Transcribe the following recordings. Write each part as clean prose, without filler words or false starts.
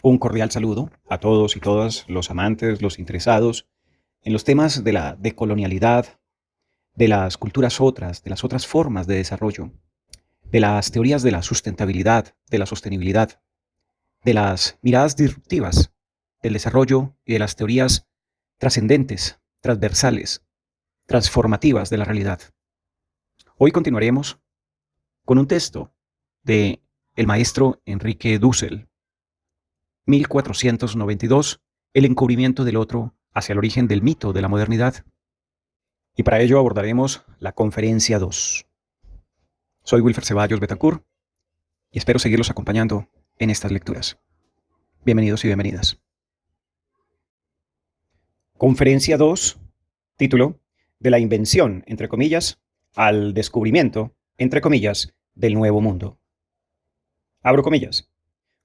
Un cordial saludo a todos y todas los amantes, los interesados en los temas de la decolonialidad, de las culturas otras, de las otras formas de desarrollo, de las teorías de la sustentabilidad, de la sostenibilidad, de las miradas disruptivas del desarrollo y de las teorías trascendentes, transversales, transformativas de la realidad. Hoy continuaremos con un texto de el maestro Enrique Dussel, 1492, El encubrimiento del otro hacia el origen del mito de la modernidad. Y para ello abordaremos la conferencia 2. Soy Wilfer Ceballos Betancourt y espero seguirlos acompañando en estas lecturas. Bienvenidos y bienvenidas. Conferencia 2, título: de la invención, entre comillas, al descubrimiento, entre comillas, del nuevo mundo. Abro comillas.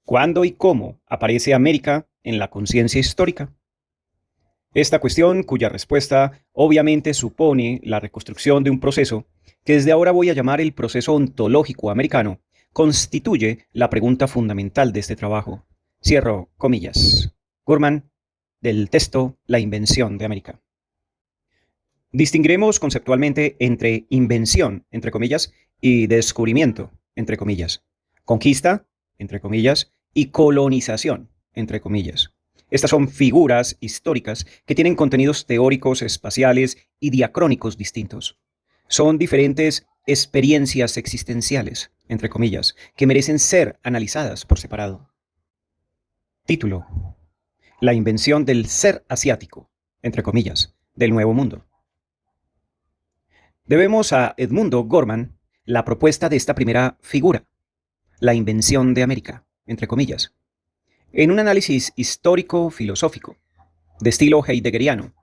¿Cuándo y cómo aparece América en la conciencia histórica? Esta cuestión, cuya respuesta obviamente supone la reconstrucción de un proceso que desde ahora voy a llamar el proceso ontológico americano, constituye la pregunta fundamental de este trabajo. Cierro comillas. Gurman, del texto La invención de América. Distinguiremos conceptualmente entre invención, entre comillas, y descubrimiento, entre comillas, conquista, entre comillas, y colonización, entre comillas. Estas son figuras históricas que tienen contenidos teóricos, espaciales y diacrónicos distintos. Son diferentes experiencias existenciales, entre comillas, que merecen ser analizadas por separado. Título: La invención del ser asiático, entre comillas, del Nuevo Mundo. Debemos a Edmundo Gorman la propuesta de esta primera figura, la invención de América, entre comillas, en un análisis histórico-filosófico de estilo heideggeriano.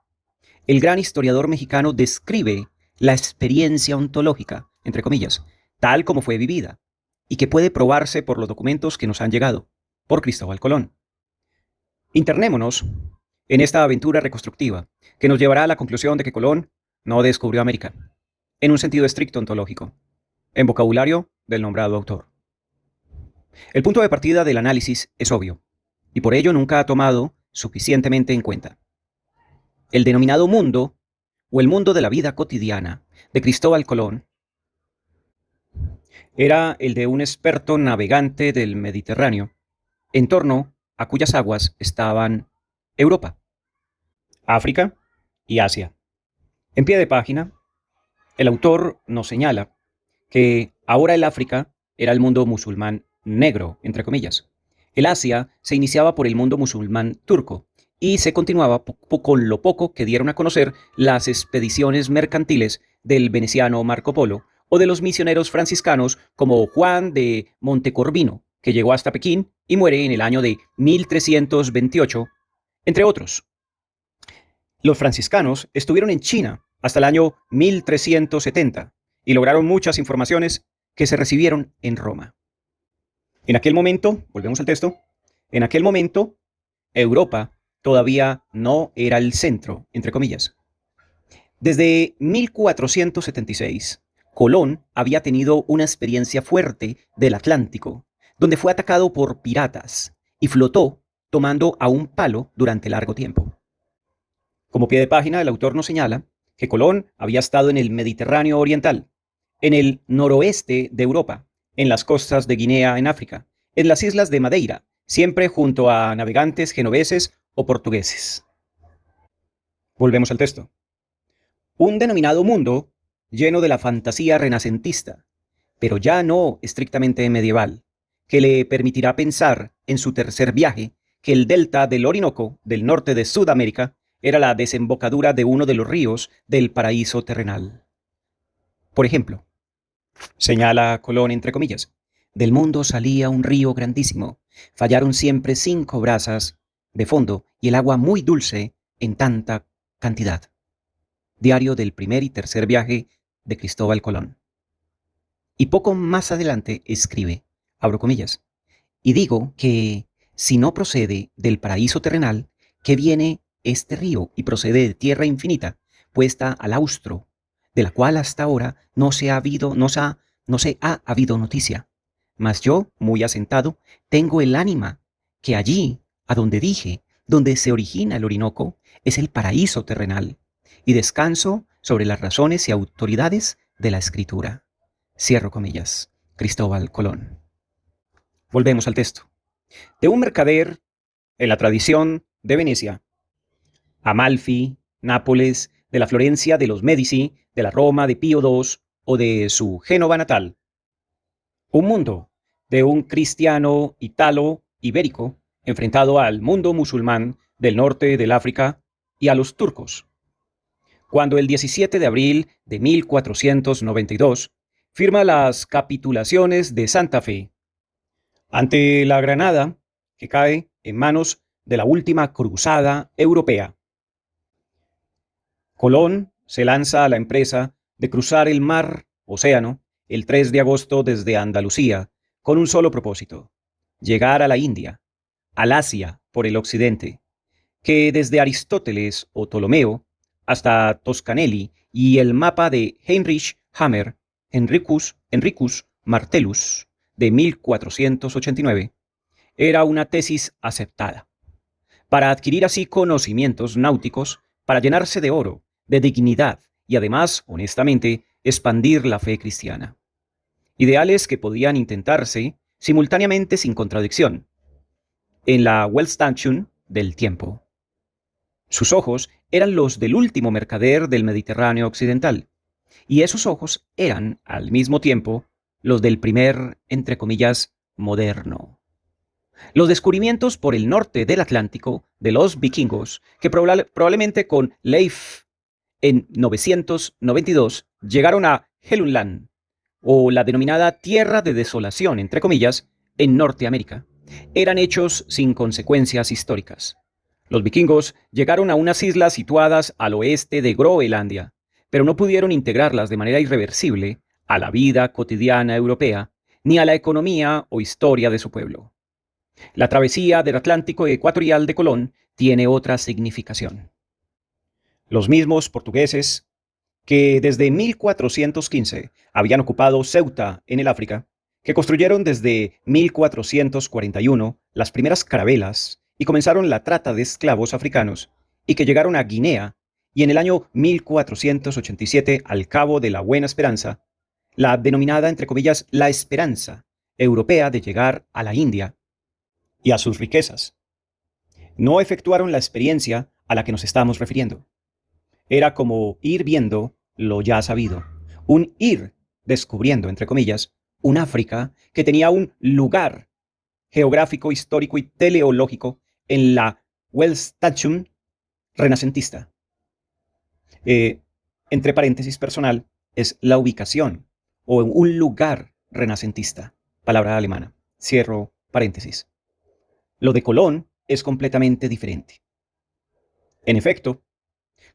El gran historiador mexicano describe la experiencia ontológica, entre comillas, tal como fue vivida, y que puede probarse por los documentos que nos han llegado por Cristóbal Colón. Internémonos en esta aventura reconstructiva que nos llevará a la conclusión de que Colón no descubrió América, en un sentido estricto ontológico, en vocabulario del nombrado autor. El punto de partida del análisis es obvio, y por ello nunca ha tomado suficientemente en cuenta. El denominado mundo, o el mundo de la vida cotidiana, de Cristóbal Colón, era el de un experto navegante del Mediterráneo, en torno a cuyas aguas estaban Europa, África y Asia. En pie de página, el autor nos señala que ahora el África era el mundo musulmán negro, entre comillas. El Asia se iniciaba por el mundo musulmán turco y se continuaba con lo poco que dieron a conocer las expediciones mercantiles del veneciano Marco Polo o de los misioneros franciscanos como Juan de Montecorvino, que llegó hasta Pekín y muere en el año de 1328, entre otros. Los franciscanos estuvieron en China hasta el año 1370 y lograron muchas informaciones que se recibieron en Roma. En aquel momento, volvemos al texto, en aquel momento Europa todavía no era el centro, entre comillas. Desde 1476, Colón había tenido una experiencia fuerte del Atlántico, donde fue atacado por piratas y flotó tomando a un palo durante largo tiempo. Como pie de página, el autor nos señala que Colón había estado en el Mediterráneo oriental, en el noroeste de Europa, en las costas de Guinea en África, en las islas de Madeira, siempre junto a navegantes genoveses o portugueses. Volvemos al texto. Un denominado mundo lleno de la fantasía renacentista, pero ya no estrictamente medieval, que le permitirá pensar en su tercer viaje que el delta del Orinoco, del norte de Sudamérica, era la desembocadura de uno de los ríos del paraíso terrenal. Por ejemplo, señala Colón entre comillas, del mundo salía un río grandísimo, fallaron siempre 5 brazas de fondo y el agua muy dulce en tanta cantidad. Diario del primer y tercer viaje de Cristóbal Colón. Y poco más adelante escribe, abro comillas, y digo que si no procede del paraíso terrenal, que viene este río y procede de tierra infinita, puesta al austro, de la cual hasta ahora no se ha habido noticia. Mas yo, muy asentado, tengo el ánima que allí, a donde dije, donde se origina el Orinoco, es el paraíso terrenal, y descanso sobre las razones y autoridades de la escritura. Cierro comillas. Cristóbal Colón. Volvemos al texto. De un mercader en la tradición de Venecia, Amalfi, Nápoles, de la Florencia de los Medici, de la Roma de Pío II o de su Génova natal. Un mundo de un cristiano italo-ibérico enfrentado al mundo musulmán del norte del África y a los turcos. Cuando el 17 de abril de 1492 firma las capitulaciones de Santa Fe ante la Granada, que cae en manos de la última cruzada europea. Colón se lanza a la empresa de cruzar el mar Océano el 3 de agosto desde Andalucía con un solo propósito: llegar a la India, al Asia por el occidente, que desde Aristóteles o Ptolomeo hasta Toscanelli y el mapa de Heinrich Hammer, Henricus Martellus, de 1489, era una tesis aceptada, para adquirir así conocimientos náuticos, para llenarse de oro, de dignidad y además, honestamente, expandir la fe cristiana. Ideales que podían intentarse simultáneamente sin contradicción, en la Weltanschauung del tiempo. Sus ojos eran los del último mercader del Mediterráneo occidental, y esos ojos eran, al mismo tiempo, los del primer, entre comillas, moderno. Los descubrimientos por el norte del Atlántico de los vikingos, que probablemente con Leif en 992 llegaron a Helluland, o la denominada Tierra de Desolación, entre comillas, en Norteamérica, eran hechos sin consecuencias históricas. Los vikingos llegaron a unas islas situadas al oeste de Groenlandia, pero no pudieron integrarlas de manera irreversible a la vida cotidiana europea, ni a la economía o historia de su pueblo. La travesía del Atlántico ecuatorial de Colón tiene otra significación. Los mismos portugueses que desde 1415 habían ocupado Ceuta en el África, que construyeron desde 1441 las primeras carabelas y comenzaron la trata de esclavos africanos, y que llegaron a Guinea y en el año 1487 al Cabo de la Buena Esperanza, la denominada, entre comillas, la esperanza europea de llegar a la India y a sus riquezas. No efectuaron la experiencia a la que nos estamos refiriendo. Era como ir viendo lo ya sabido, un ir descubriendo, entre comillas, un África que tenía un lugar geográfico, histórico y teleológico en la Weltanschauung renacentista. Entre paréntesis personal, es la ubicación o un lugar renacentista, palabra alemana. Cierro paréntesis. Lo de Colón es completamente diferente. En efecto,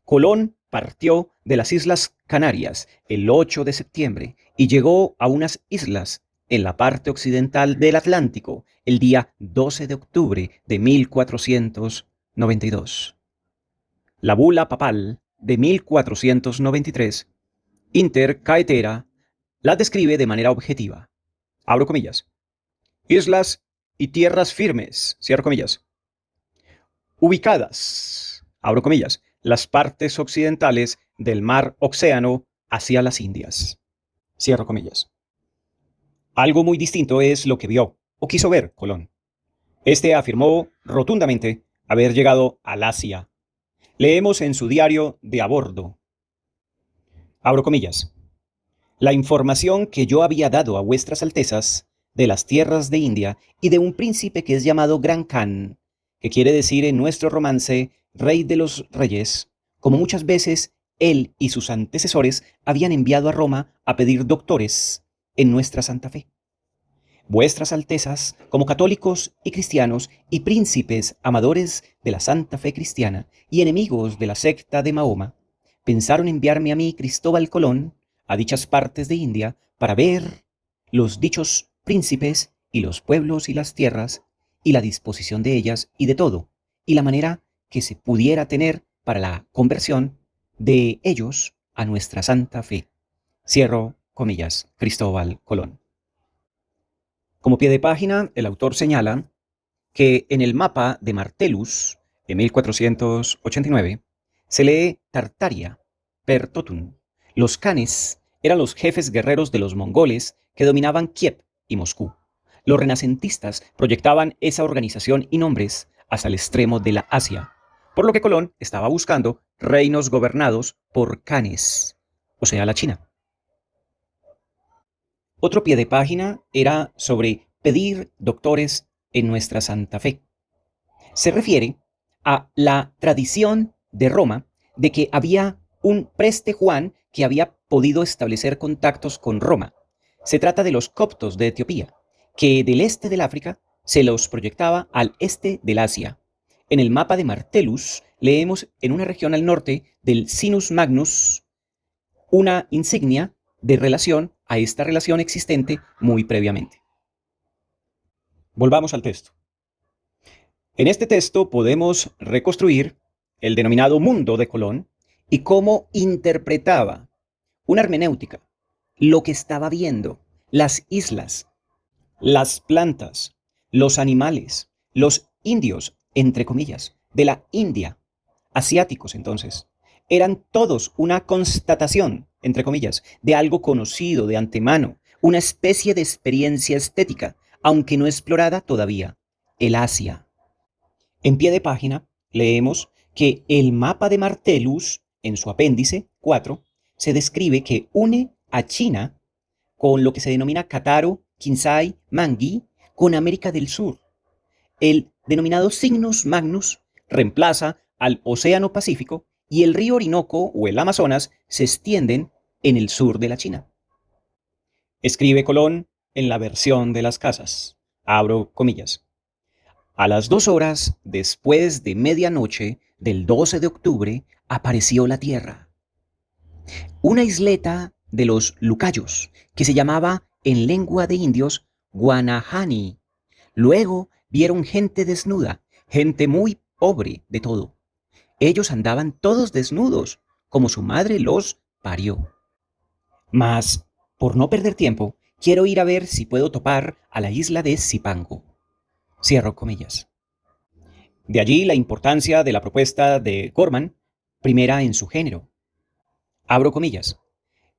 Colón partió de las Islas Canarias el 8 de septiembre y llegó a unas islas en la parte occidental del Atlántico el día 12 de octubre de 1492. La bula papal de 1493, Inter Caetera, la describe de manera objetiva. Abro comillas. Islas y tierras firmes, cierro comillas, ubicadas, abro comillas, las partes occidentales del mar Océano hacia las Indias. Cierro comillas. Algo muy distinto es lo que vio o quiso ver Colón. Este afirmó rotundamente haber llegado al Asia. Leemos en su diario de a bordo. Abro comillas. La información que yo había dado a vuestras altezas de las tierras de India y de un príncipe que es llamado Gran Khan, que quiere decir en nuestro romance Rey de los Reyes, como muchas veces él y sus antecesores habían enviado a Roma a pedir doctores en nuestra Santa Fe. Vuestras altezas, como católicos y cristianos y príncipes amadores de la Santa Fe cristiana y enemigos de la secta de Mahoma, pensaron enviarme a mí, Cristóbal Colón, a dichas partes de India para ver los dichos príncipes y los pueblos y las tierras y la disposición de ellas y de todo, y la manera que se pudiera tener para la conversión de ellos a nuestra Santa Fe. Cierro comillas, Cristóbal Colón. Como pie de página, el autor señala que en el mapa de Martellus, de 1489, se lee Tartaria, per totum. Los canes eran los jefes guerreros de los mongoles que dominaban Kiev y Moscú. Los renacentistas proyectaban esa organización y nombres hasta el extremo de la Asia, por lo que Colón estaba buscando reinos gobernados por canes, o sea, la China. Otro pie de página era sobre pedir doctores en nuestra Santa Fe. Se refiere a la tradición de Roma de que había un preste Juan que había podido establecer contactos con Roma. Se trata de los coptos de Etiopía, que del este del África se los proyectaba al este del Asia. En el mapa de Martellus leemos en una región al norte del Sinus Magnus una insignia de relación a esta relación existente muy previamente. Volvamos al texto. En este texto podemos reconstruir el denominado mundo de Colón y cómo interpretaba una hermenéutica, lo que estaba viendo, las islas, las plantas, los animales, los indios, entre comillas, de la India, asiáticos entonces, eran todos una constatación, entre comillas, de algo conocido de antemano, una especie de experiencia estética, aunque no explorada todavía, el Asia. En pie de página leemos que el mapa de Martellus, en su apéndice 4, se describe que une a China con lo que se denomina Cataro, Kinsai, Mangi, con América del Sur. El denominado Signus Magnus reemplaza al Océano Pacífico y el río Orinoco o el Amazonas se extienden en el sur de la China. Escribe Colón en la versión de las casas, abro comillas. A las 2 horas después de medianoche del 12 de octubre apareció la Tierra. Una isleta de los Lucayos, que se llamaba en lengua de indios Guanahani. Luego vieron gente desnuda, gente muy pobre de todo. Ellos andaban todos desnudos, como su madre los parió. Mas, por no perder tiempo, quiero ir a ver si puedo topar a la isla de Zipango. Cierro comillas. De allí la importancia de la propuesta de Gorman, primera en su género. Abro comillas.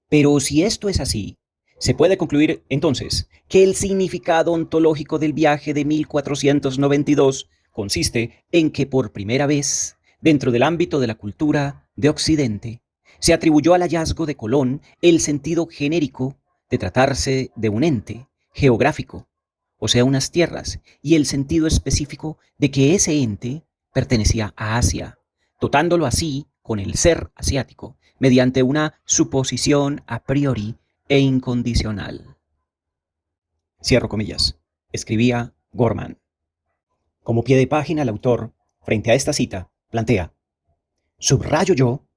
Pero si esto es así, se puede concluir entonces que el significado ontológico del viaje de 1492 consiste en que por primera vez, dentro del ámbito de la cultura de Occidente, se atribuyó al hallazgo de Colón el sentido genérico de tratarse de un ente geográfico, o sea, unas tierras, y el sentido específico de que ese ente pertenecía a Asia, dotándolo así con el ser asiático, mediante una suposición a priori e incondicional. Cierro comillas. Escribía Gorman. Como pie de página, el autor, frente a esta cita, plantea: subrayo yo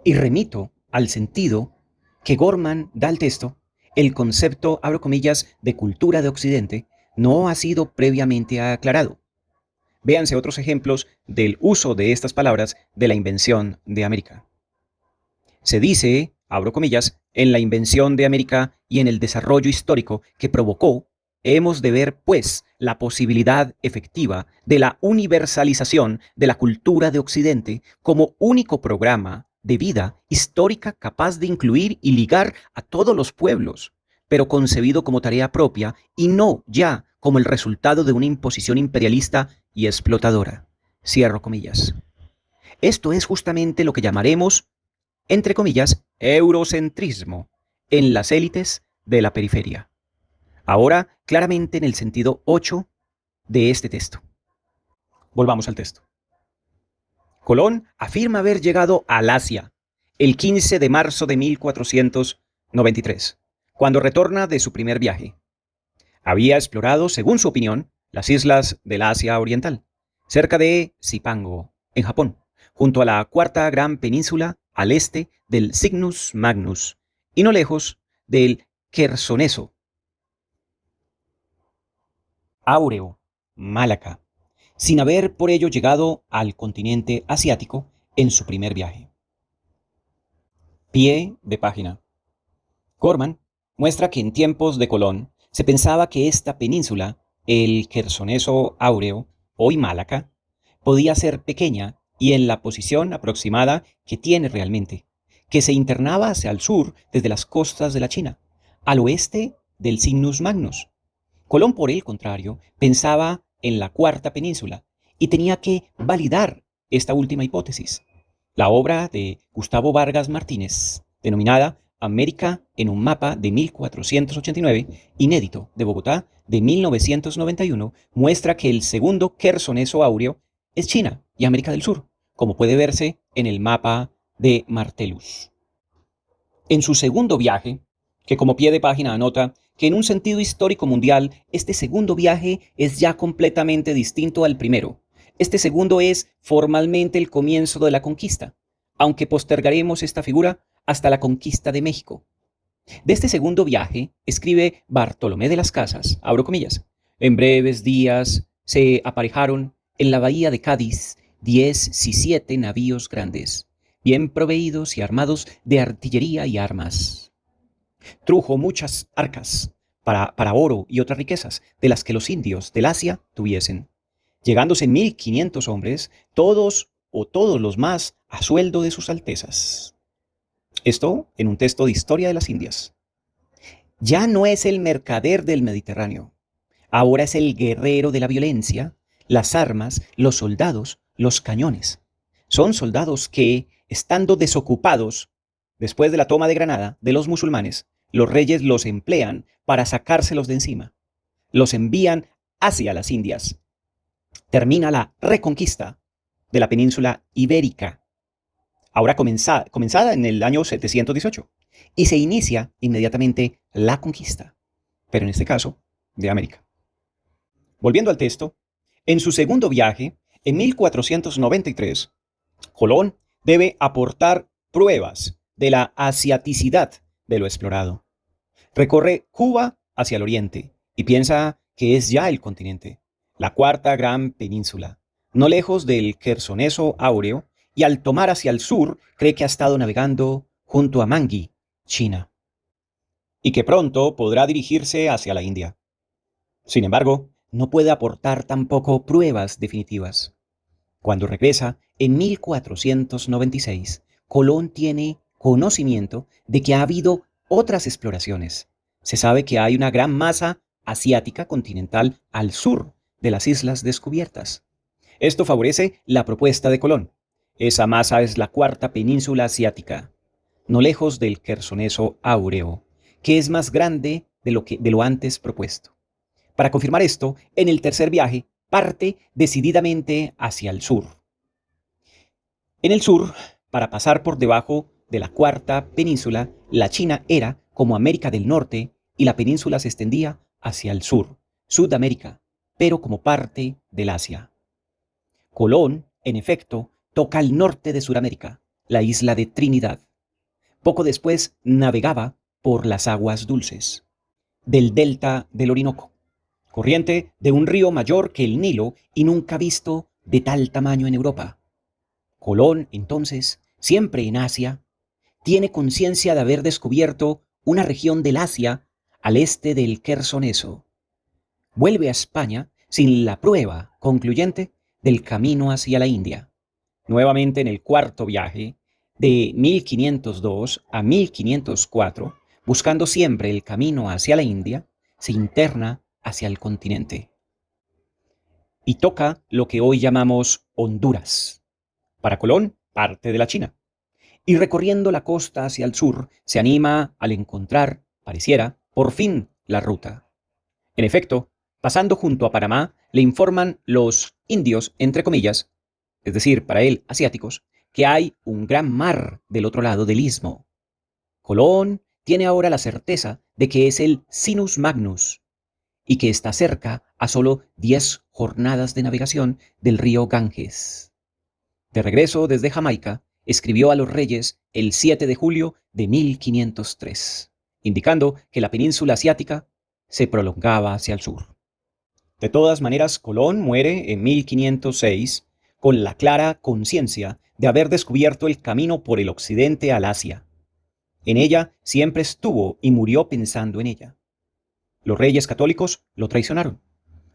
y remito al sentido que Gorman da al texto, el concepto, abro comillas, de cultura de Occidente no ha sido previamente aclarado. Véanse otros ejemplos del uso de estas palabras de la invención de América. Se dice, abro comillas, en la invención de América y en el desarrollo histórico que provocó, hemos de ver, pues, la posibilidad efectiva de la universalización de la cultura de Occidente como único programa de vida histórica capaz de incluir y ligar a todos los pueblos, pero concebido como tarea propia y no ya como el resultado de una imposición imperialista y explotadora. Cierro comillas. Esto es justamente lo que llamaremos, entre comillas, eurocentrismo en las élites de la periferia. Ahora, claramente en el sentido 8 de este texto. Volvamos al texto. Colón afirma haber llegado al Asia el 15 de marzo de 1493, cuando retorna de su primer viaje. Había explorado, según su opinión, las islas del Asia Oriental, cerca de Zipango, en Japón, junto a la cuarta gran península al este del Cygnus Magnus y no lejos del Quersoneso, Áureo, Malaca, sin haber por ello llegado al continente asiático en su primer viaje. Pie de página. Gorman muestra que en tiempos de Colón se pensaba que esta península, el Quersoneso Áureo, hoy Malaca, podía ser pequeña y en la posición aproximada que tiene realmente, que se internaba hacia el sur desde las costas de la China, al oeste del Sinus Magnus. Colón, por el contrario, pensaba en la cuarta península y tenía que validar esta última hipótesis. La obra de Gustavo Vargas Martínez, denominada América en un mapa de 1489, inédito de Bogotá de 1991, muestra que el segundo Quersoneso áureo es China y América del Sur, como puede verse en el mapa de Martellus. En su segundo viaje, que como pie de página anota que en un sentido histórico mundial, este segundo viaje es ya completamente distinto al primero. Este segundo es formalmente el comienzo de la conquista, aunque postergaremos esta figura hasta la conquista de México. De este segundo viaje, escribe Bartolomé de las Casas, abro comillas, en breves días se aparejaron en la bahía de Cádiz 17 navíos grandes, bien proveídos y armados de artillería y armas. Trujo muchas arcas para oro y otras riquezas de las que los indios del Asia tuviesen, llegándose 1500 hombres, todos los más a sueldo de sus altezas. Esto en un texto de Historia de las Indias. Ya no es el mercader del Mediterráneo, ahora es el guerrero de la violencia, las armas, los soldados, los cañones. Son soldados que, estando desocupados después de la toma de Granada de los musulmanes, los reyes los emplean para sacárselos de encima. Los envían hacia las Indias. Termina la reconquista de la península ibérica, ahora comenzada en el año 718, y se inicia inmediatamente la conquista, pero en este caso de América. Volviendo al texto, en su segundo viaje, en 1493, Colón debe aportar pruebas de la asiaticidad de lo explorado. Recorre Cuba hacia el oriente y piensa que es ya el continente, la cuarta gran península, no lejos del Quersoneso áureo, y al tomar hacia el sur cree que ha estado navegando junto a Mangui, China, y que pronto podrá dirigirse hacia la India. Sin embargo, no puede aportar tampoco pruebas definitivas. Cuando regresa, en 1496, Colón tiene conocimiento de que ha habido otras exploraciones. Se sabe que hay una gran masa asiática continental al sur de las islas descubiertas. Esto favorece la propuesta de Colón. Esa masa es la cuarta península asiática, no lejos del Quersoneso áureo, que es más grande de lo antes propuesto. Para confirmar esto, en el tercer viaje parte decididamente hacia el sur. En el sur, para pasar por debajo de la cuarta península, la China era como América del Norte y la península se extendía hacia el sur, Sudamérica, pero como parte del Asia. Colón, en efecto, toca al norte de Sudamérica, la isla de Trinidad. Poco después navegaba por las aguas dulces del delta del Orinoco, corriente de un río mayor que el Nilo y nunca visto de tal tamaño en Europa. Colón, entonces, siempre en Asia, tiene conciencia de haber descubierto una región del Asia al este del Quersoneso. Vuelve a España sin la prueba concluyente del camino hacia la India. Nuevamente en el cuarto viaje, de 1502 a 1504, buscando siempre el camino hacia la India, se interna hacia el continente y toca lo que hoy llamamos Honduras. Para Colón, parte de la China. Y recorriendo la costa hacia el sur, se anima al encontrar, pareciera, por fin la ruta. En efecto, pasando junto a Panamá, le informan los indios, entre comillas, es decir, para él, asiáticos, que hay un gran mar del otro lado del istmo. Colón tiene ahora la certeza de que es el Sinus Magnus y que está cerca a solo 10 jornadas de navegación del río Ganges. De regreso desde Jamaica, escribió a los reyes el 7 de julio de 1503, indicando que la península asiática se prolongaba hacia el sur. De todas maneras, Colón muere en 1506 con la clara conciencia de haber descubierto el camino por el occidente al Asia. En ella siempre estuvo y murió pensando en ella. Los reyes católicos lo traicionaron,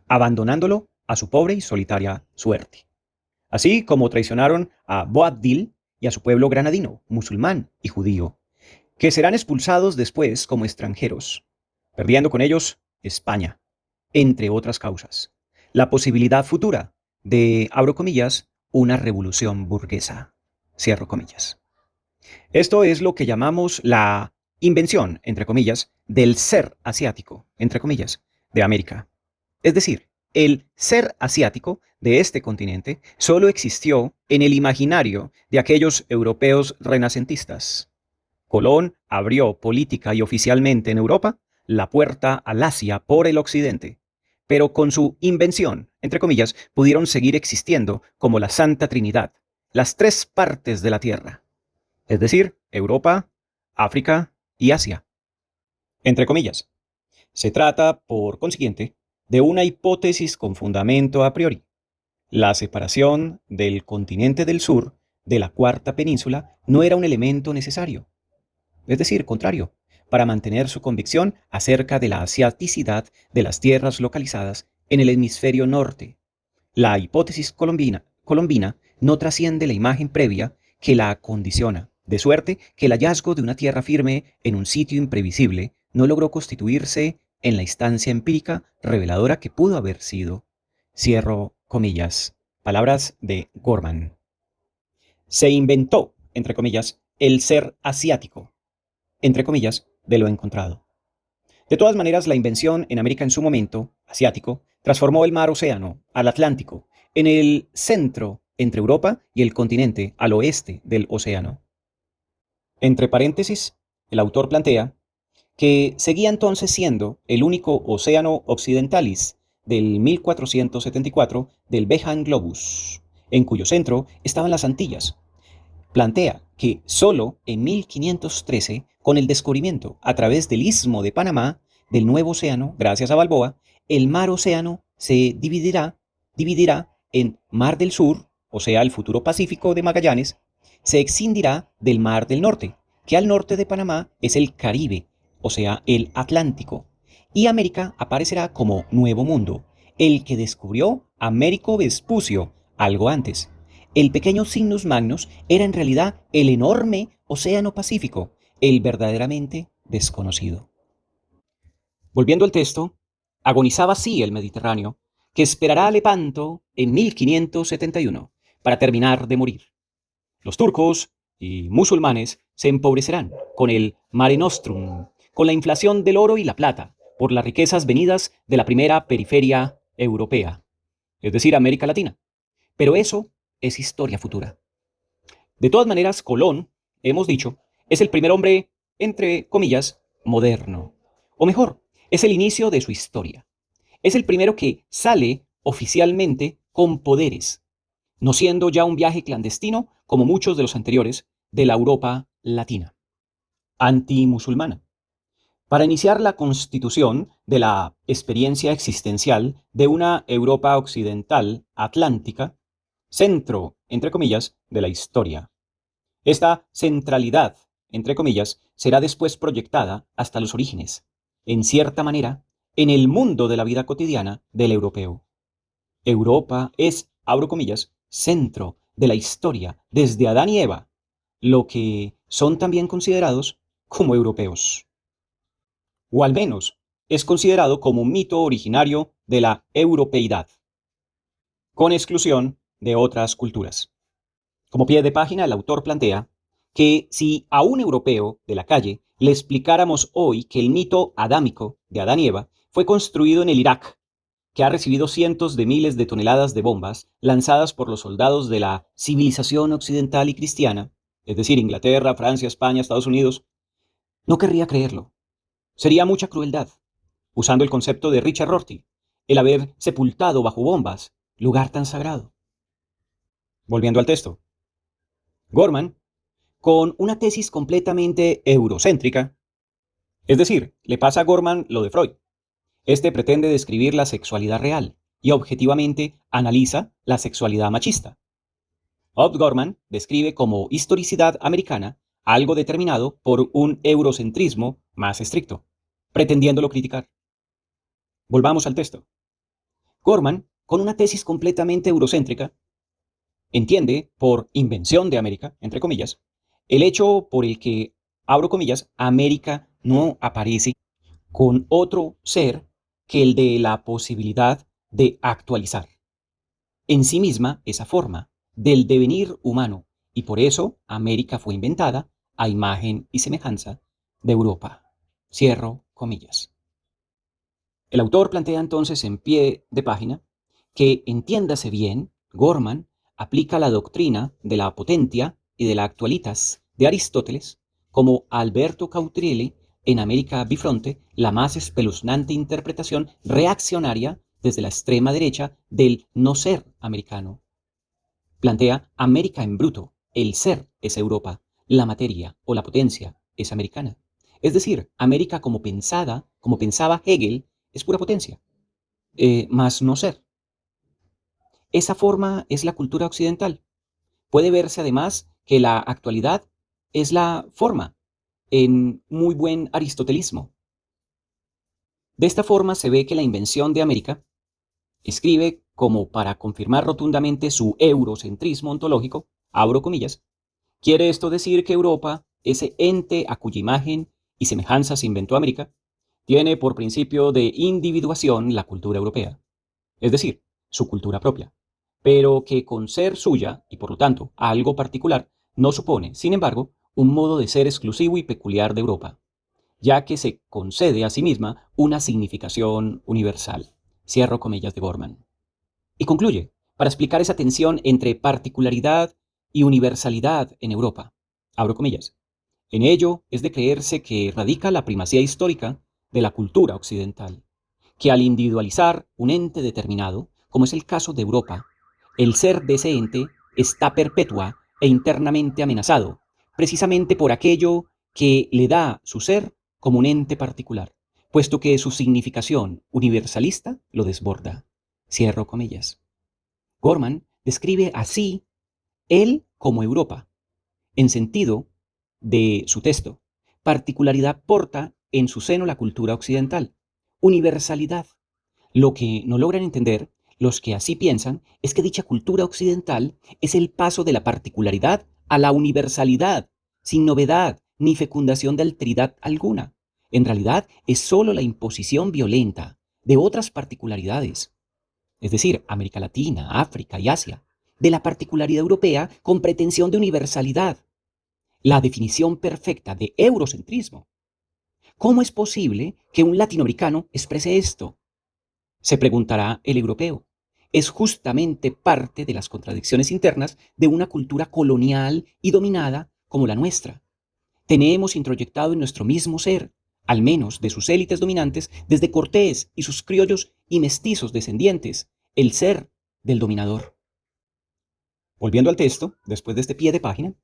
abandonándolo a su pobre y solitaria suerte. Así como traicionaron a Boabdil y a su pueblo granadino, musulmán y judío, que serán expulsados después como extranjeros, perdiendo con ellos España, entre otras causas. La posibilidad futura de, abro comillas, una revolución burguesa, cierro comillas. Esto es lo que llamamos la invención, entre comillas, del ser asiático, entre comillas, de América. Es decir, el ser asiático de este continente solo existió en el imaginario de aquellos europeos renacentistas. Colón abrió política y oficialmente en Europa la puerta al Asia por el occidente, pero con su invención, entre comillas, pudieron seguir existiendo como la Santa Trinidad, las tres partes de la Tierra, es decir, Europa, África y Asia. Entre comillas. Se trata, por consiguiente, de una hipótesis con fundamento a priori. La separación del continente del sur de la cuarta península no era un elemento necesario, es decir, contrario, para mantener su convicción acerca de la asiaticidad de las tierras localizadas en el hemisferio norte. La hipótesis colombina no trasciende la imagen previa que la condiciona, de suerte que el hallazgo de una tierra firme en un sitio imprevisible no logró constituirse en la instancia empírica reveladora que pudo haber sido. Cierro comillas. Palabras de Gorman. Se inventó, entre comillas, el ser asiático, entre comillas, de lo encontrado. De todas maneras, la invención en América en su momento, asiático, transformó el mar océano al Atlántico, en el centro entre Europa y el continente al oeste del océano. Entre paréntesis, el autor plantea que seguía entonces siendo el único océano occidentalis del 1474 del Behan Globus, en cuyo centro estaban las Antillas. Plantea que solo en 1513, con el descubrimiento a través del Istmo de Panamá del Nuevo Océano, gracias a Balboa, el mar océano se dividirá en Mar del Sur, o sea, el futuro Pacífico de Magallanes, se excindirá del Mar del Norte, que al norte de Panamá es el Caribe, o sea, el Atlántico, y América aparecerá como Nuevo Mundo, el que descubrió Américo Vespucio algo antes. El pequeño Cygnus Magnus era en realidad el enorme Océano Pacífico, el verdaderamente desconocido. Volviendo al texto, agonizaba así el Mediterráneo, que esperará a Lepanto en 1571 para terminar de morir. Los turcos y musulmanes se empobrecerán con el Mare Nostrum, con la inflación del oro y la plata, por las riquezas venidas de la primera periferia europea, es decir, América Latina. Pero eso es historia futura. De todas maneras, Colón, hemos dicho, es el primer hombre, entre comillas, moderno. O mejor, es el inicio de su historia. Es el primero que sale oficialmente con poderes, no siendo ya un viaje clandestino como muchos de los anteriores de la Europa latina, antimusulmana, para iniciar la constitución de la experiencia existencial de una Europa occidental atlántica, centro, entre comillas, de la historia. Esta centralidad, entre comillas, será después proyectada hasta los orígenes, en cierta manera, en el mundo de la vida cotidiana del europeo. Europa es, abro comillas, centro de la historia desde Adán y Eva, lo que son también considerados como europeos. O al menos es considerado como un mito originario de la europeidad, con exclusión de otras culturas. Como pie de página, el autor plantea que si a un europeo de la calle le explicáramos hoy que el mito adámico de Adán y Eva fue construido en el Irak, que ha recibido cientos de miles de toneladas de bombas lanzadas por los soldados de la civilización occidental y cristiana, es decir, Inglaterra, Francia, España, Estados Unidos, no querría creerlo. Sería mucha crueldad, usando el concepto de Richard Rorty, el haber sepultado bajo bombas lugar tan sagrado. Volviendo al texto. Gorman, con una tesis completamente eurocéntrica, es decir, le pasa a Gorman lo de Freud. Este pretende describir la sexualidad real y objetivamente analiza la sexualidad machista. Odd Gorman describe como historicidad americana algo determinado por un eurocentrismo más estricto, pretendiéndolo criticar. Volvamos al texto. Gorman con una tesis completamente eurocéntrica, entiende por invención de América, entre comillas, el hecho por el que, abro comillas, América no aparece con otro ser que el de la posibilidad de actualizar en sí misma esa forma del devenir humano, y por eso América fue inventada a imagen y semejanza de Europa. Cierro comillas. El autor plantea entonces en pie de página que, entiéndase bien, Gorman aplica la doctrina de la potentia y de la actualitas de Aristóteles como Alberto Cautrielli en América Bifronte, la más espeluznante interpretación reaccionaria desde la extrema derecha del no ser americano. Plantea América en bruto, el ser es Europa, la materia o la potencia es americana. Es decir, América como pensaba Hegel, es pura potencia, más no ser. Esa forma es la cultura occidental. Puede verse además que la actualidad es la forma, en muy buen aristotelismo. De esta forma se ve que la invención de América escribe como para confirmar rotundamente su eurocentrismo ontológico, abro comillas, quiere esto decir que Europa, ese ente a cuya imagen y semejanza se inventó América, tiene por principio de individuación la cultura europea, es decir, su cultura propia, pero que con ser suya y por lo tanto algo particular, no supone, sin embargo, un modo de ser exclusivo y peculiar de Europa, ya que se concede a sí misma una significación universal. Cierro comillas de Gorman. Y concluye, para explicar esa tensión entre particularidad y universalidad en Europa. Abro comillas. En ello es de creerse que radica la primacía histórica de la cultura occidental, que al individualizar un ente determinado, como es el caso de Europa, el ser de ese ente está perpetua e internamente amenazado, precisamente por aquello que le da su ser como un ente particular, puesto que su significación universalista lo desborda. Cierro comillas. Gorman describe así él como Europa, en sentido de su texto. Particularidad porta en su seno la cultura occidental. Universalidad. Lo que no logran entender los que así piensan es que dicha cultura occidental es el paso de la particularidad a la universalidad, sin novedad ni fecundación de alteridad alguna. En realidad es sólo la imposición violenta de otras particularidades, es decir, América Latina, África y Asia, de la particularidad europea con pretensión de universalidad, la definición perfecta de eurocentrismo. ¿Cómo es posible que un latinoamericano exprese esto? Se preguntará el europeo. Es justamente parte de las contradicciones internas de una cultura colonial y dominada como la nuestra. Tenemos introyectado en nuestro mismo ser, al menos de sus élites dominantes, desde Cortés y sus criollos y mestizos descendientes, el ser del dominador. Volviendo al texto, después de este pie de página,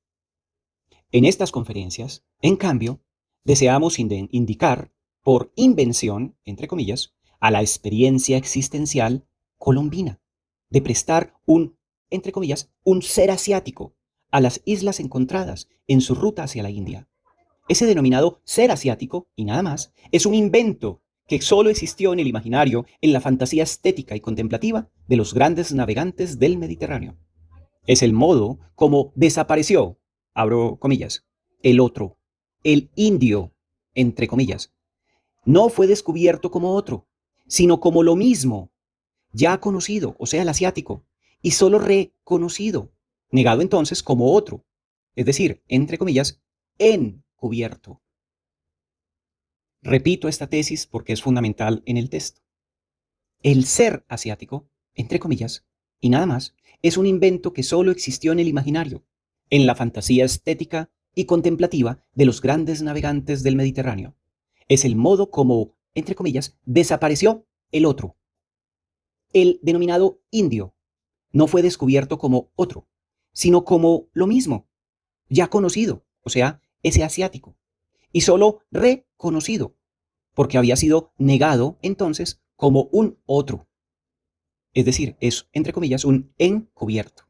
en estas conferencias, en cambio, deseamos indicar por invención, entre comillas, a la experiencia existencial colombina, de prestar entre comillas, un ser asiático a las islas encontradas en su ruta hacia la India. Ese denominado ser asiático, y nada más, es un invento que solo existió en el imaginario, en la fantasía estética y contemplativa de los grandes navegantes del Mediterráneo. Es el modo como desapareció, abro comillas, el otro, el indio, entre comillas. No fue descubierto como otro, sino como lo mismo, ya conocido, o sea, el asiático, y solo reconocido, negado entonces como otro, es decir, entre comillas, encubierto. Repito esta tesis porque es fundamental en el texto. El ser asiático, entre comillas, y nada más, es un invento que solo existió en el imaginario, en la fantasía estética y contemplativa de los grandes navegantes del Mediterráneo. Es el modo como, entre comillas, desapareció el otro. El denominado indio no fue descubierto como otro, sino como lo mismo, ya conocido, o sea, ese asiático, y solo reconocido, porque había sido negado entonces como un otro. Es decir, es, entre comillas, un encubierto.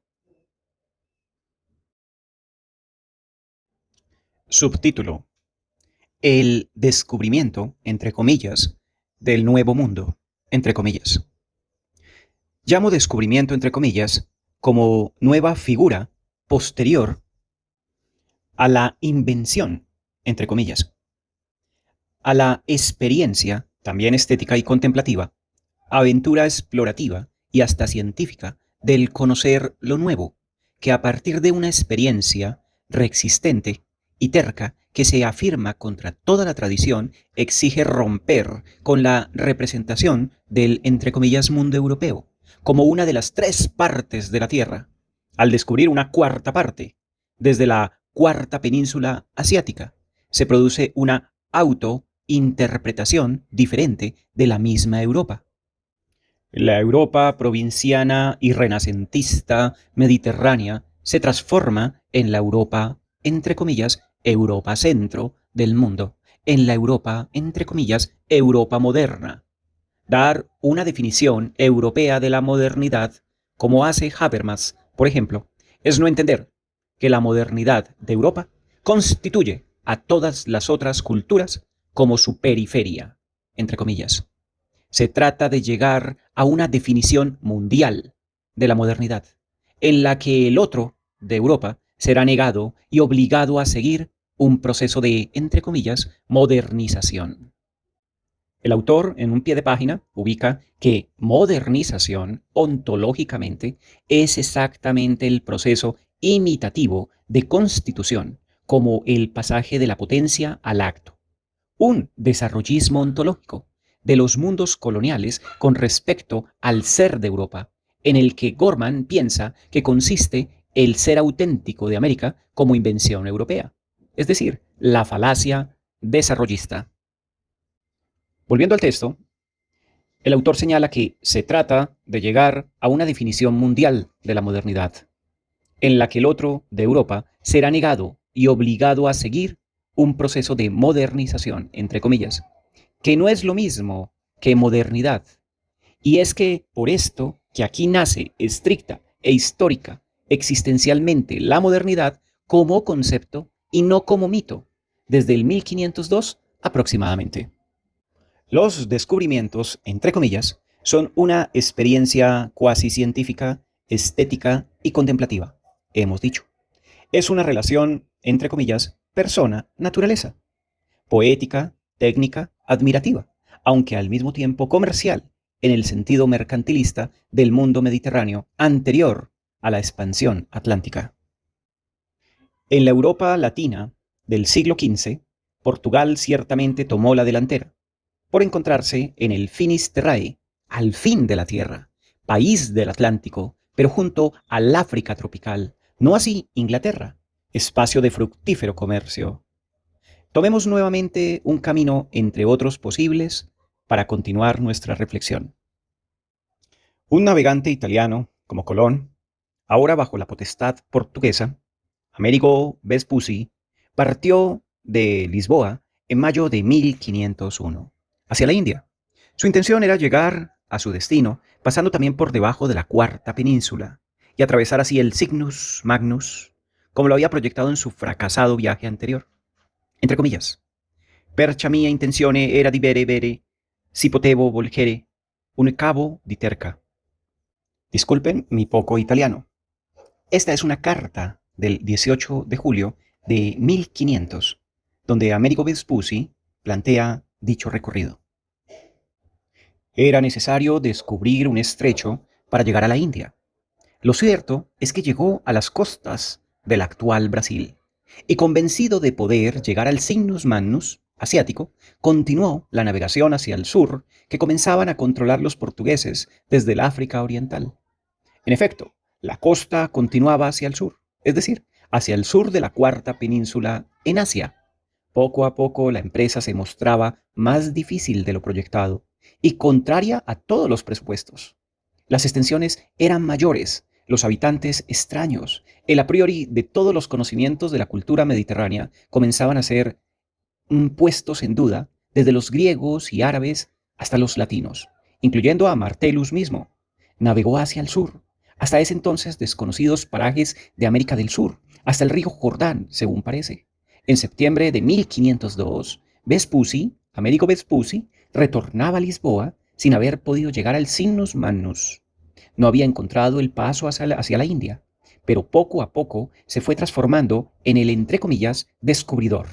Subtítulo: el descubrimiento, entre comillas, del nuevo mundo, entre comillas. Llamo descubrimiento, entre comillas, como nueva figura posterior a la invención, entre comillas, a la experiencia, también estética y contemplativa, aventura explorativa y hasta científica del conocer lo nuevo, que a partir de una experiencia reexistente y terca que se afirma contra toda la tradición, exige romper con la representación del, entre comillas, mundo europeo, como una de las tres partes de la Tierra, al descubrir una cuarta parte, desde la cuarta península asiática, se produce una autointerpretación diferente de la misma Europa. La Europa provinciana y renacentista mediterránea se transforma en la Europa, entre comillas, Europa centro del mundo, en la Europa, entre comillas, Europa moderna. Dar una definición europea de la modernidad, como hace Habermas, por ejemplo, es no entender que la modernidad de Europa constituye a todas las otras culturas como su periferia, entre comillas. Se trata de llegar a una definición mundial de la modernidad, en la que el otro de Europa será negado y obligado a seguir un proceso de, entre comillas, modernización. El autor, en un pie de página, ubica que modernización, ontológicamente, es exactamente el proceso imitativo de constitución, como el pasaje de la potencia al acto. Un desarrollismo ontológico de los mundos coloniales con respecto al ser de Europa, en el que Gorman piensa que consiste el ser auténtico de América como invención europea, es decir, la falacia desarrollista. Volviendo al texto, el autor señala que se trata de llegar a una definición mundial de la modernidad, en la que el otro de Europa será negado y obligado a seguir un proceso de modernización, entre comillas, que no es lo mismo que modernidad. Y es que por esto que aquí nace estricta e histórica, existencialmente, la modernidad como concepto y no como mito, desde el 1502 aproximadamente. Los descubrimientos, entre comillas, son una experiencia cuasi científica, estética y contemplativa, hemos dicho. Es una relación, entre comillas, persona-naturaleza, poética, técnica, admirativa, aunque al mismo tiempo comercial, en el sentido mercantilista del mundo mediterráneo anterior a la expansión atlántica. En la Europa latina del siglo XV, Portugal ciertamente tomó la delantera, por encontrarse en el Finis Terrae, al fin de la Tierra, país del Atlántico, pero junto al África tropical, no así Inglaterra, espacio de fructífero comercio. Tomemos nuevamente un camino entre otros posibles para continuar nuestra reflexión. Un navegante italiano, como Colón, ahora bajo la potestad portuguesa, Amerigo Vespucci, partió de Lisboa en mayo de 1501, hacia la India. Su intención era llegar a su destino, pasando también por debajo de la cuarta península, y atravesar así el Cygnus Magnus, como lo había proyectado en su fracasado viaje anterior. Entre comillas, percha mia intenzione era di bere, si potevo volgere, un cabo di terca. Disculpen mi poco italiano. Esta es una carta del 18 de julio de 1500, donde Amerigo Vespucci plantea dicho recorrido. Era necesario descubrir un estrecho para llegar a la India. Lo cierto es que llegó a las costas del actual Brasil, y convencido de poder llegar al Cygnus Magnus asiático, continuó la navegación hacia el sur que comenzaban a controlar los portugueses desde el África Oriental. En efecto, la costa continuaba hacia el sur, es decir, hacia el sur de la cuarta península en Asia. Poco a poco la empresa se mostraba más difícil de lo proyectado y contraria a todos los presupuestos. Las extensiones eran mayores, los habitantes extraños, el a priori de todos los conocimientos de la cultura mediterránea comenzaban a ser puestos en duda desde los griegos y árabes hasta los latinos, incluyendo a Martellus mismo. Navegó hacia el sur, hasta ese entonces desconocidos parajes de América del Sur, hasta el río Jordán, según parece. En septiembre de 1502, Vespucci, Amerigo Vespucci, retornaba a Lisboa sin haber podido llegar al Cygnus Magnus. no había encontrado el paso hacia la India, pero poco a poco se fue transformando en el, entre comillas, descubridor.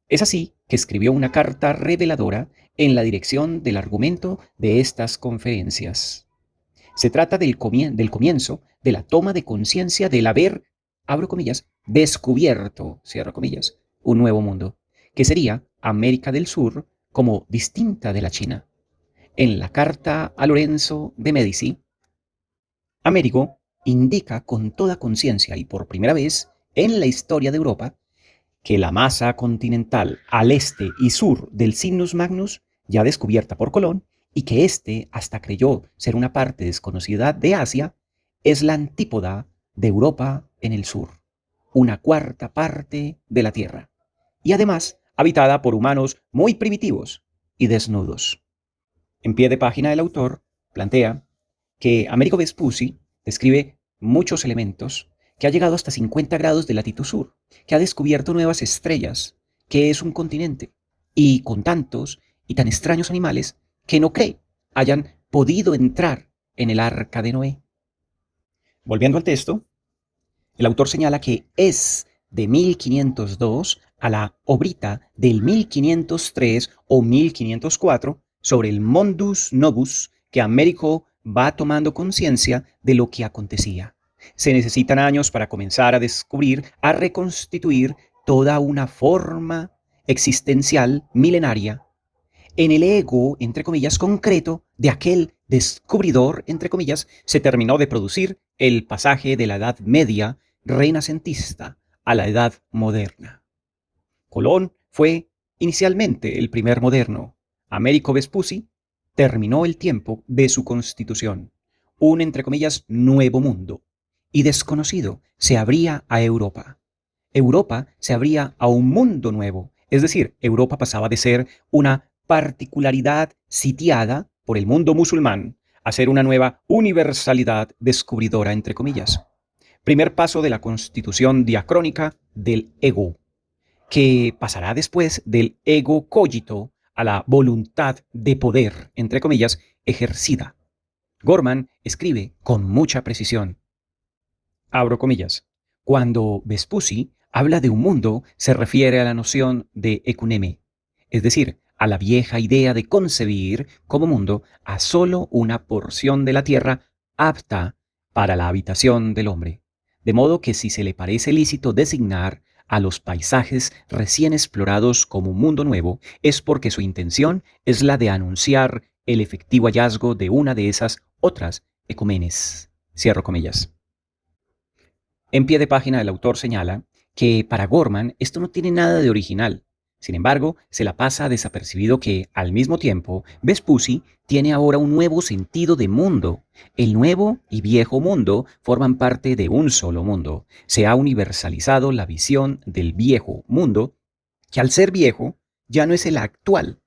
Es así que escribió una carta reveladora en la dirección del argumento de estas conferencias. Se trata del comienzo de la toma de conciencia del haber, abro comillas, descubierto, cierro comillas, un nuevo mundo, que sería América del Sur como distinta de la China. En la carta a Lorenzo de Medici, Américo indica con toda conciencia y por primera vez en la historia de Europa que la masa continental al este y sur del Sinus Magnus, ya descubierta por Colón, y que éste hasta creyó ser una parte desconocida de Asia, es la antípoda de Europa en el sur, una cuarta parte de la Tierra, y además habitada por humanos muy primitivos y desnudos. En pie de página el autor plantea que Amerigo Vespucci describe muchos elementos, que ha llegado hasta 50 grados de latitud sur, que ha descubierto nuevas estrellas, que es un continente, y con tantos y tan extraños animales que no cree hayan podido entrar en el arca de Noé. Volviendo al texto, el autor señala que es de 1502 a la obrita del 1503 o 1504 sobre el Mondus Novus que Américo va tomando conciencia de lo que acontecía. Se necesitan años para comenzar a descubrir, a reconstituir toda una forma existencial milenaria en el ego, entre comillas, concreto de aquel descubridor, entre comillas, se terminó de producir el pasaje de la Edad Media renacentista a la Edad Moderna. Colón fue inicialmente el primer moderno. Américo Vespucci terminó el tiempo de su constitución. Un, entre comillas, nuevo mundo. Y desconocido se abría a Europa. Europa se abría a un mundo nuevo. Es decir, Europa pasaba de ser una particularidad sitiada por el mundo musulmán a ser una nueva universalidad descubridora, entre comillas. Primer paso de la constitución diacrónica del ego, que pasará después del ego cogito a la voluntad de poder, entre comillas, ejercida. Gorman escribe con mucha precisión. Abro comillas. Cuando Vespucci habla de un mundo, se refiere a la noción de ecuneme, es decir, a la vieja idea de concebir como mundo a solo una porción de la tierra apta para la habitación del hombre. De modo que si se le parece lícito designar a los paisajes recién explorados como un mundo nuevo, es porque su intención es la de anunciar el efectivo hallazgo de una de esas otras ecumenes. Cierro comillas. En pie de página el autor señala que para Gorman esto no tiene nada de original. Sin embargo, se la pasa desapercibido que, al mismo tiempo, Vespucci tiene ahora un nuevo sentido de mundo. El nuevo y viejo mundo forman parte de un solo mundo. Se ha universalizado la visión del viejo mundo, que al ser viejo ya no es el actual.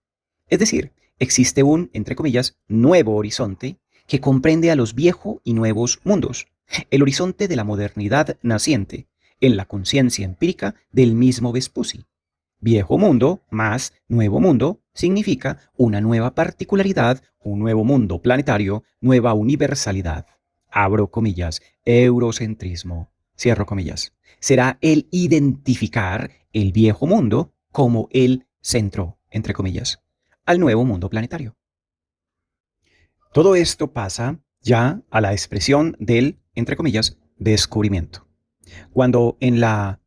Es decir, existe un, entre comillas, nuevo horizonte que comprende a los viejos y nuevos mundos. El horizonte de la modernidad naciente, en la conciencia empírica del mismo Vespucci. Viejo mundo más nuevo mundo significa una nueva particularidad, un nuevo mundo planetario, nueva universalidad. Abro comillas, eurocentrismo, cierro comillas. Será el identificar el viejo mundo como el centro, entre comillas, al nuevo mundo planetario. Todo esto pasa ya a la expresión del, entre comillas, descubrimiento. Cuando en la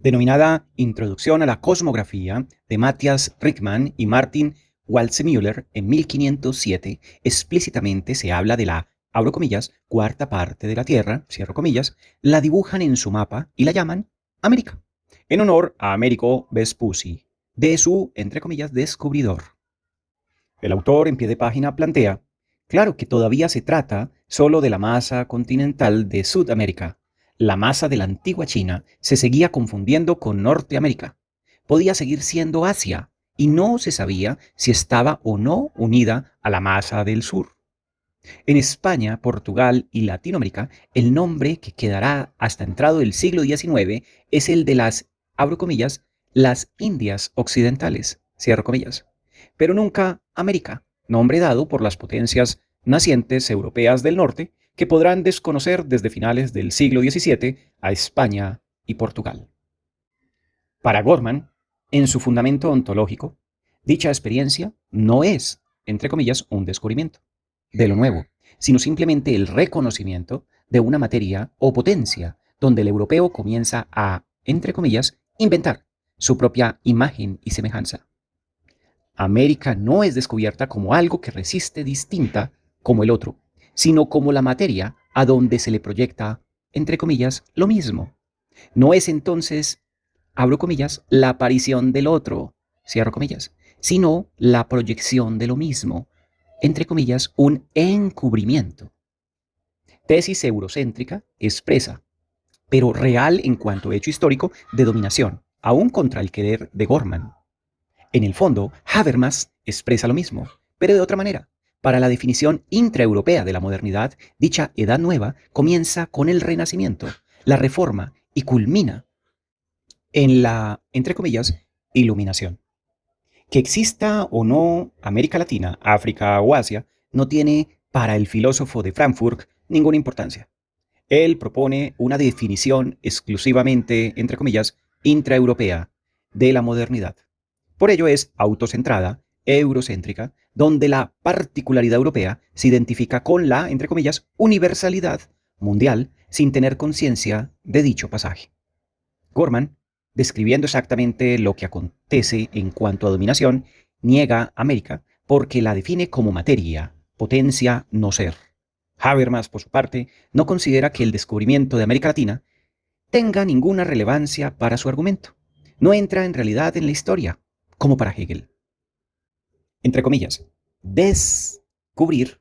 denominada Introducción a la Cosmografía de Matthias Rickmann y Martin Waldseemüller en 1507, explícitamente se habla de la, abro comillas, cuarta parte de la Tierra, cierro comillas, la dibujan en su mapa y la llaman América, en honor a Amerigo Vespucci, de su, entre comillas, descubridor. El autor en pie de página plantea, claro que todavía se trata solo de la masa continental de Sudamérica. La masa de la antigua China se seguía confundiendo con Norteamérica. Podía seguir siendo Asia y no se sabía si estaba o no unida a la masa del sur. En España, Portugal y Latinoamérica, el nombre que quedará hasta entrado el siglo XIX es el de las, abro comillas, las Indias Occidentales, cierro comillas, pero nunca América, nombre dado por las potencias nacientes europeas del norte que podrán desconocer desde finales del siglo XVII a España y Portugal. Para Gorman, en su fundamento ontológico, dicha experiencia no es, entre comillas, un descubrimiento de lo nuevo, sino simplemente el reconocimiento de una materia o potencia donde el europeo comienza a, entre comillas, inventar su propia imagen y semejanza. América no es descubierta como algo que resiste distinta como el otro, sino como la materia a donde se le proyecta, entre comillas, lo mismo. No es entonces, abro comillas, la aparición del otro, cierro comillas, sino la proyección de lo mismo, entre comillas, un encubrimiento. Tesis eurocéntrica expresa, pero real en cuanto hecho histórico de dominación, aún contra el querer de Gorman. En el fondo, Habermas expresa lo mismo, pero de otra manera. Para la definición intraeuropea de la modernidad, dicha edad nueva comienza con el Renacimiento, la Reforma y culmina en la, entre comillas, iluminación. Que exista o no América Latina, África o Asia no tiene para el filósofo de Frankfurt ninguna importancia. Él propone una definición exclusivamente, entre comillas, intraeuropea de la modernidad. Por ello es autocentrada, eurocéntrica, donde la particularidad europea se identifica con la, entre comillas, universalidad mundial sin tener conciencia de dicho pasaje. Gorman, describiendo exactamente lo que acontece en cuanto a dominación, niega América porque la define como materia, potencia, no ser. Habermas, por su parte, no considera que el descubrimiento de América Latina tenga ninguna relevancia para su argumento. No entra en realidad en la historia, como para Hegel. Entre comillas, descubrir.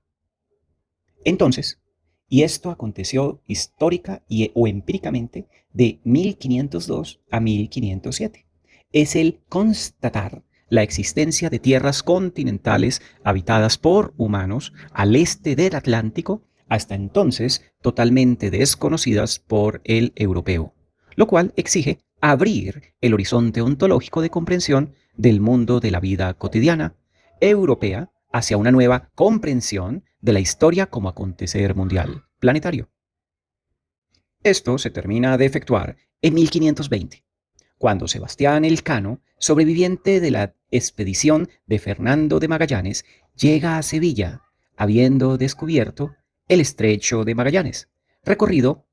Entonces, y esto aconteció histórica o empíricamente de 1502 a 1507, es el constatar la existencia de tierras continentales habitadas por humanos al este del Atlántico, hasta entonces totalmente desconocidas por el europeo, lo cual exige abrir el horizonte ontológico de comprensión del mundo de la vida cotidiana europea hacia una nueva comprensión de la historia como acontecer mundial, planetario. Esto se termina de efectuar en 1520, cuando Sebastián Elcano, sobreviviente de la expedición de Fernando de Magallanes, llega a Sevilla, habiendo descubierto el estrecho de Magallanes, recorrido,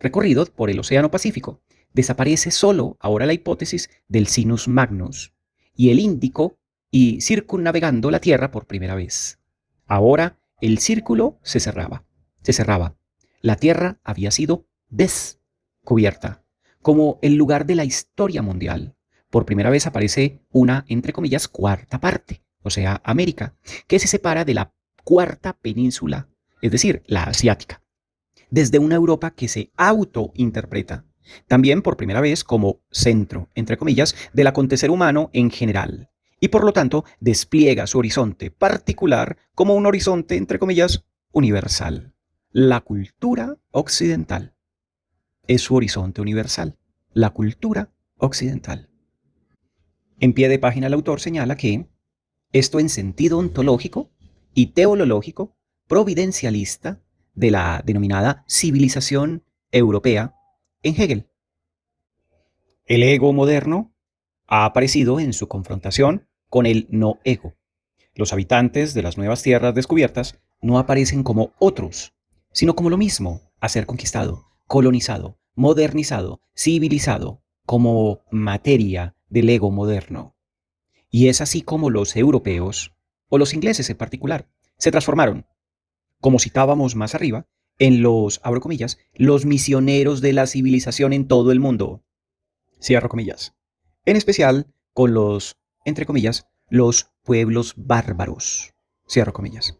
recorrido por el Océano Pacífico. Desaparece solo ahora la hipótesis del Sinus Magnus y el Índico y circunnavegando la Tierra por primera vez. Ahora el círculo se cerraba. Se cerraba. La Tierra había sido descubierta como el lugar de la historia mundial. Por primera vez aparece una, entre comillas, cuarta parte, o sea, América, que se separa de la cuarta península, es decir, la asiática, desde una Europa que se autointerpreta, también por primera vez como centro, entre comillas, del acontecer humano en general, y por lo tanto despliega su horizonte particular como un horizonte, entre comillas, universal. La cultura occidental es su horizonte universal, la cultura occidental. En pie de página el autor señala que esto en sentido ontológico y teológico providencialista de la denominada civilización europea en Hegel. El ego moderno ha aparecido en su confrontación con el no ego. Los habitantes de las nuevas tierras descubiertas no aparecen como otros, sino como lo mismo, a ser conquistado, colonizado, modernizado, civilizado, como materia del ego moderno. Y es así como los europeos, o los ingleses en particular, se transformaron, como citábamos más arriba, en los, abro comillas, los misioneros de la civilización en todo el mundo, cierro comillas, en especial con los, entre comillas, los pueblos bárbaros, cierro comillas.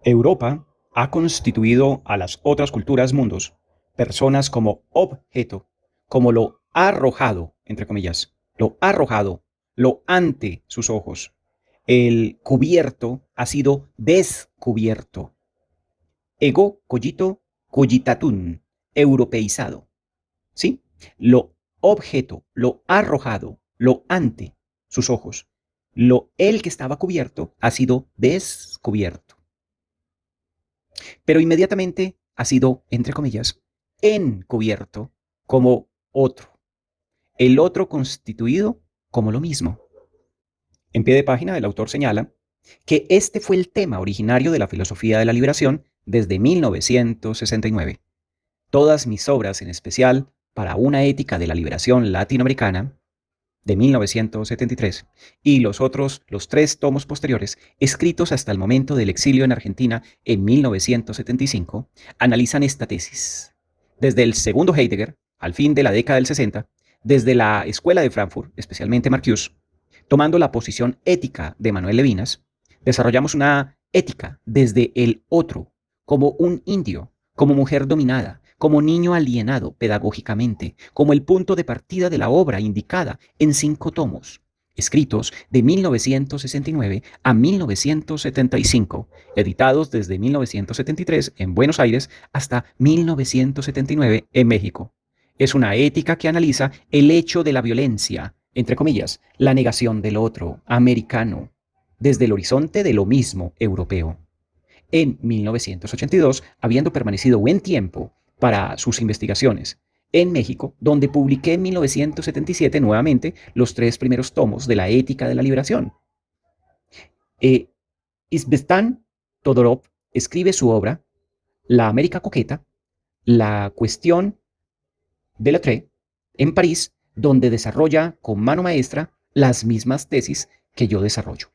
Europa ha constituido a las otras culturas mundos, personas como objeto, como lo arrojado, entre comillas, lo ante sus ojos. El cubierto ha sido descubierto. Ego cogito cogitatum, europeizado. ¿Sí? Lo objeto, lo arrojado, lo ante sus ojos, El que estaba cubierto ha sido descubierto. Pero inmediatamente ha sido, entre comillas, encubierto como otro. El otro constituido como lo mismo. En pie de página, el autor señala que este fue el tema originario de la filosofía de la liberación desde 1969. Todas mis obras, en especial para una ética de la liberación latinoamericana, de 1973, y los 3 tomos posteriores, escritos hasta el momento del exilio en Argentina en 1975, analizan esta tesis. Desde el segundo Heidegger, al fin de la década del 60, desde la Escuela de Frankfurt, especialmente Marcuse, tomando la posición ética de Manuel Levinas, desarrollamos una ética desde el otro, como un indio, como mujer dominada, como niño alienado pedagógicamente, como el punto de partida de la obra indicada en 5 tomos, escritos de 1969 a 1975, editados desde 1973 en Buenos Aires hasta 1979 en México. Es una ética que analiza el hecho de la violencia, entre comillas, la negación del otro, americano, desde el horizonte de lo mismo europeo. En 1982, habiendo permanecido buen tiempo para sus investigaciones en México, donde publiqué en 1977 nuevamente los 3 primeros tomos de la Ética de la Liberación. Isvestan Todorov escribe su obra La América Coqueta, la cuestión de Latreille, en París, donde desarrolla con mano maestra las mismas tesis que yo desarrollo.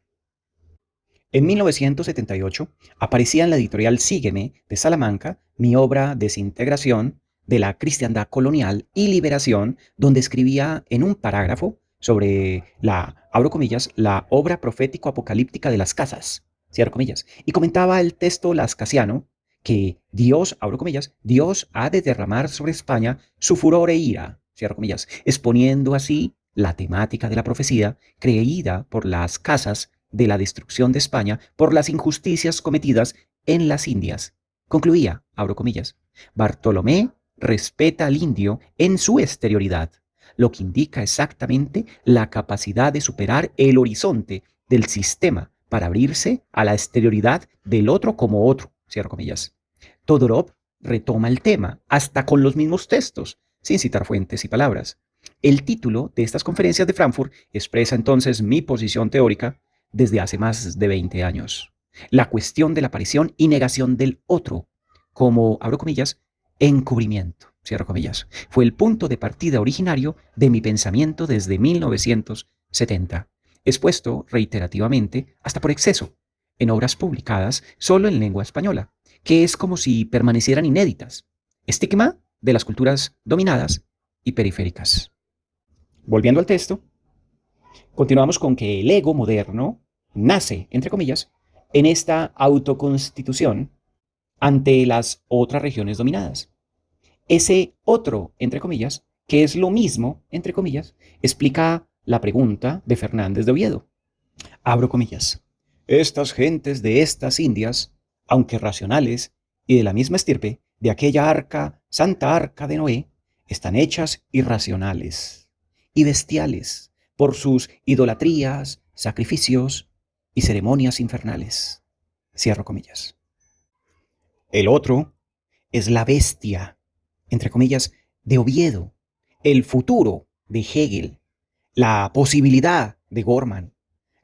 En 1978 aparecía en la editorial Sígueme de Salamanca mi obra Desintegración de la cristiandad colonial y liberación, donde escribía en un parágrafo sobre abro comillas, la obra profético-apocalíptica de las casas, cierro comillas, y comentaba el texto lascasiano que Dios, abro comillas, Dios ha de derramar sobre España su furor e ira, cierro comillas, exponiendo así la temática de la profecía creída por las casas de la destrucción de España por las injusticias cometidas en las Indias. Concluía, abro comillas, Bartolomé respeta al indio en su exterioridad, lo que indica exactamente la capacidad de superar el horizonte del sistema para abrirse a la exterioridad del otro como otro, cierro comillas. Todorov retoma el tema, hasta con los mismos textos, sin citar fuentes y palabras. El título de estas conferencias de Frankfurt expresa entonces mi posición teórica desde hace más de 20 años. La cuestión de la aparición y negación del otro, como, abro comillas, encubrimiento, cierro comillas, fue el punto de partida originario de mi pensamiento desde 1970, expuesto reiterativamente, hasta por exceso, en obras publicadas solo en lengua española, que es como si permanecieran inéditas. Estigma de las culturas dominadas y periféricas. Volviendo al texto, continuamos con que el ego moderno nace, entre comillas, en esta autoconstitución ante las otras regiones dominadas. Ese otro, entre comillas, que es lo mismo, entre comillas, explica la pregunta de Fernández de Oviedo. Abro comillas. Estas gentes de estas Indias, aunque racionales y de la misma estirpe de aquella arca, santa arca de Noé, están hechas irracionales y bestiales por sus idolatrías, sacrificios y ceremonias infernales. Cierro comillas. El otro es la bestia, entre comillas, de Oviedo, el futuro de Hegel, la posibilidad de Gorman,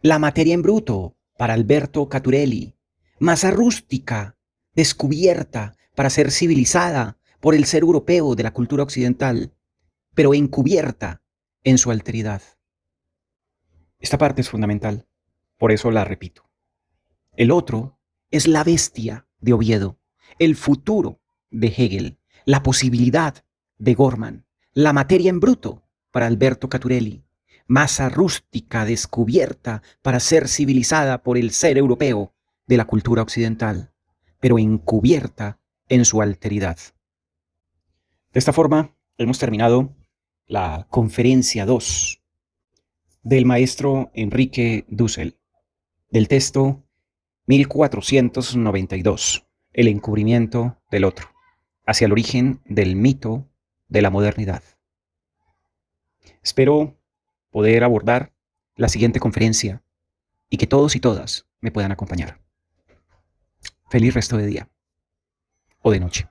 la materia en bruto para Alberto Caturelli, masa rústica, descubierta para ser civilizada por el ser europeo de la cultura occidental, pero encubierta en su alteridad. Esta parte es fundamental, por eso la repito. El otro es la bestia de Oviedo, el futuro de Hegel, la posibilidad de Gorman, la materia en bruto para Alberto Caturelli, masa rústica descubierta para ser civilizada por el ser europeo de la cultura occidental, pero encubierta en su alteridad. De esta forma, hemos terminado la conferencia 2 del maestro Enrique Dussel, del texto 1492, el encubrimiento del otro, hacia el origen del mito de la modernidad. Espero poder abordar la siguiente conferencia y que todos y todas me puedan acompañar. Feliz resto de día o de noche.